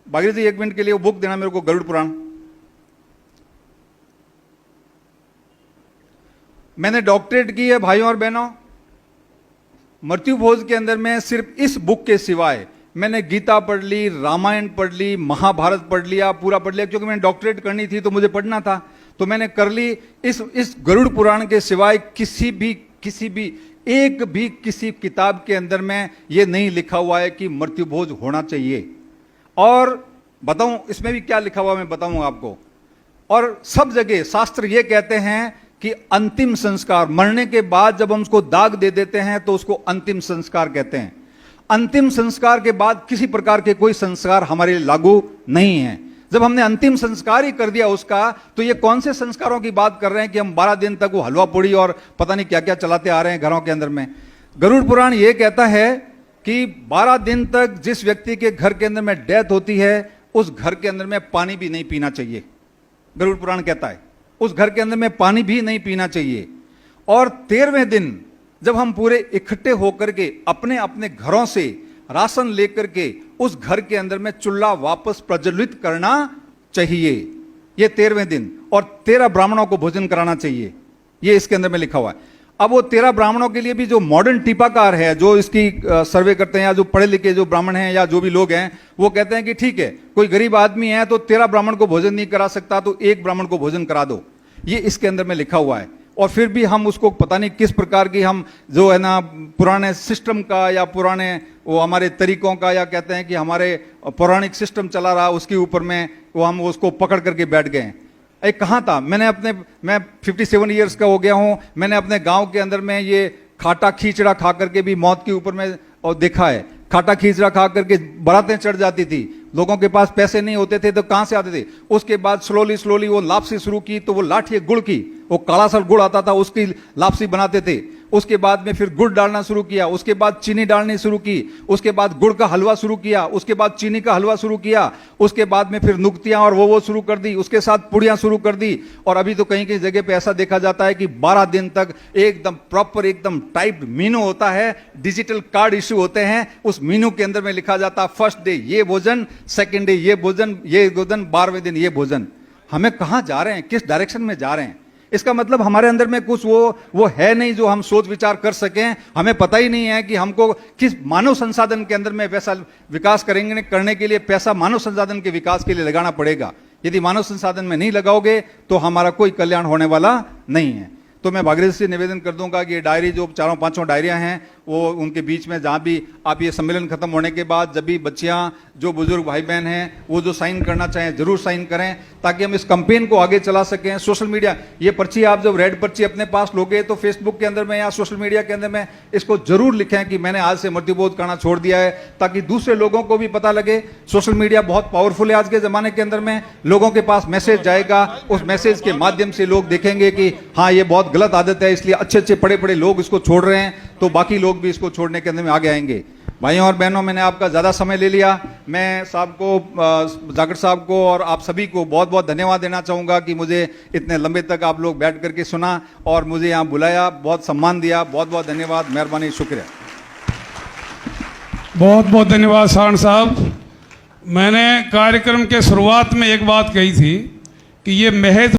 Bhagirathi 1 minute के लिए वो बुक देना मेरे को, गरुड़ पुराण। मैंने डॉक्टरेट की है भाइयों और बहनों। मृत्यु भोज के अंदर में सिर्फ इस बुक के सिवाय मैंने गीता पढ़ ली, रामायण पढ़ ली, महाभारत पढ़ लिया, पूरा पढ़ लिया, क्योंकि मैंने डॉक्टरेट करनी थी तो मुझे पढ़ना था, तो मैंने कर ली। इस गरुड़ पुराण के सिवाय किसी किताब के अंदर में यह नहीं लिखा हुआ है कि मृत्यु भोज होना चाहिए। और बताऊं इसमें भी क्या लिखा हुआ मैं बताऊंगा आपको। और सब जगह शास्त्र ये कहते हैं कि अंतिम संस्कार, मरने के बाद जब हम उसको दाग दे देते हैं तो उसको अंतिम संस्कार कहते हैं। अंतिम संस्कार के बाद किसी प्रकार के कोई संस्कार हमारे लिए लागू नहीं है। जब हमने अंतिम संस्कार ही कर दिया उसका, तो ये कौन से संस्कारों की बात कर रहे हैं कि हम 12 दिन तक वो हलवा पूड़ी और पता नहीं क्या क्या चलाते आ रहे हैं घरों के अंदर में। गरुड़ पुराण ये कहता है कि 12 दिन तक जिस व्यक्ति के घर के अंदर में डेथ होती है उस घर के अंदर में पानी भी नहीं पीना चाहिए। गरुड़ पुराण कहता है उस घर के अंदर में पानी भी नहीं पीना चाहिए। और 13वें दिन जब हम पूरे इकट्ठे होकर के अपने अपने घरों से राशन लेकर के उस घर के अंदर में चूल्हा वापस प्रज्वलित करना चाहिए, ये 13वें दिन। और 13 ब्राह्मणों को भोजन कराना चाहिए, ये इसके अंदर में लिखा हुआ है। अब वो 13 ब्राह्मणों के लिए भी जो मॉडर्न टीपाकार है, जो इसकी सर्वे करते हैं, या जो पढ़े लिखे जो ब्राह्मण हैं या जो भी लोग हैं, वो कहते हैं कि ठीक है, कोई गरीब आदमी है तो 13 ब्राह्मण को भोजन नहीं करा सकता तो 1 ब्राह्मण को भोजन करा दो, ये इसके अंदर में लिखा हुआ है। और फिर भी हम उसको पता नहीं किस प्रकार की हम जो है ना पुराने सिस्टम का या पुराने वो हमारे तरीकों का, या कहते हैं कि हमारे पौराणिक सिस्टम चला रहा उसके ऊपर में वो हम उसको पकड़ करके बैठ गए। कहाँ था मैं 57 ईयर्स का हो गया हूँ, मैंने अपने गांव के अंदर में ये खाटा खींचड़ा खा करके भी मौत के ऊपर में और देखा है। खाटा खींचड़ा खा करके बारातें चढ़ जाती थी, लोगों के पास पैसे नहीं होते थे तो कहां से आते थे। उसके बाद स्लोली वो लापसी शुरू की, तो वो लाठी गुड़ की, वो काला सा गुड़ आता था उसकी लापसी बनाते थे। उसके बाद में फिर गुड़ डालना शुरू किया, उसके बाद चीनी डालनी शुरू की, उसके बाद गुड़ का हलवा शुरू किया, उसके बाद चीनी का हलवा शुरू किया, उसके बाद में फिर नुक्तियां और वो शुरू कर दी, उसके साथ पुड़ियां शुरू कर दी। और अभी तो कहीं कहीं जगह पे ऐसा देखा जाता है कि 12 दिन तक एकदम प्रॉपर एकदम टाइप्ड मीनू होता है, डिजिटल कार्ड इश्यू होते हैं, उस मीनू के अंदर में लिखा जाता है फर्स्ट डे ये भोजन, सेकेंड डे ये भोजन, 12वें दिन ये भोजन। हमें कहां जा रहे हैं, किस डायरेक्शन में जा रहे हैं? इसका मतलब हमारे अंदर में कुछ वो है नहीं जो हम सोच विचार कर सकें। हमें पता ही नहीं है कि हमको किस मानव संसाधन के अंदर में वैसा विकास करने के लिए पैसा मानव संसाधन के विकास के लिए लगाना पड़ेगा। यदि मानव संसाधन में नहीं लगाओगे तो हमारा कोई कल्याण होने वाला नहीं है। तो मैं भागीरथी से निवेदन कर दूंगा कि ये डायरी जो 4-5 डायरियां हैं वो उनके बीच में जहां भी आप ये सम्मेलन खत्म होने के बाद जब भी बच्चियां जो बुजुर्ग भाई बहन हैं वो जो साइन करना चाहें जरूर साइन करें, ताकि हम इस कैंपेन को आगे चला सकें। सोशल मीडिया, ये पर्ची आप जब रेड पर्ची अपने पास लोगे तो फेसबुक के अंदर में या सोशल मीडिया के अंदर में इसको जरूर लिखें कि मैंने आज से मृत्युबोध करना छोड़ दिया है, ताकि दूसरे लोगों को भी पता लगे। सोशल मीडिया बहुत पावरफुल है आज के जमाने के अंदर में, लोगों के पास मैसेज जाएगा, उस मैसेज के माध्यम से लोग देखेंगे कि हाँ ये बहुत गलत आदत है, इसलिए अच्छे बड़े लोग इसको छोड़ रहे हैं, तो बाकी लोग भी इसको छोड़ने के अंदर में आगे आएंगे। भाइयों और बहनों, मैंने आपका ज्यादा समय ले लिया। मैं साहब को, जाखड़ साहब को और आप सभी को बहुत बहुत धन्यवाद देना चाहूंगा कि मुझे इतने लंबे तक आप लोग बैठ करके सुना और मुझे यहाँ बुलाया, बहुत सम्मान दिया। बहुत बहुत धन्यवाद, मेहरबानी, शुक्रिया। बहुत बहुत धन्यवाद सारण साहब। मैंने कार्यक्रम के शुरुआत में एक बात कही थी कि ये महज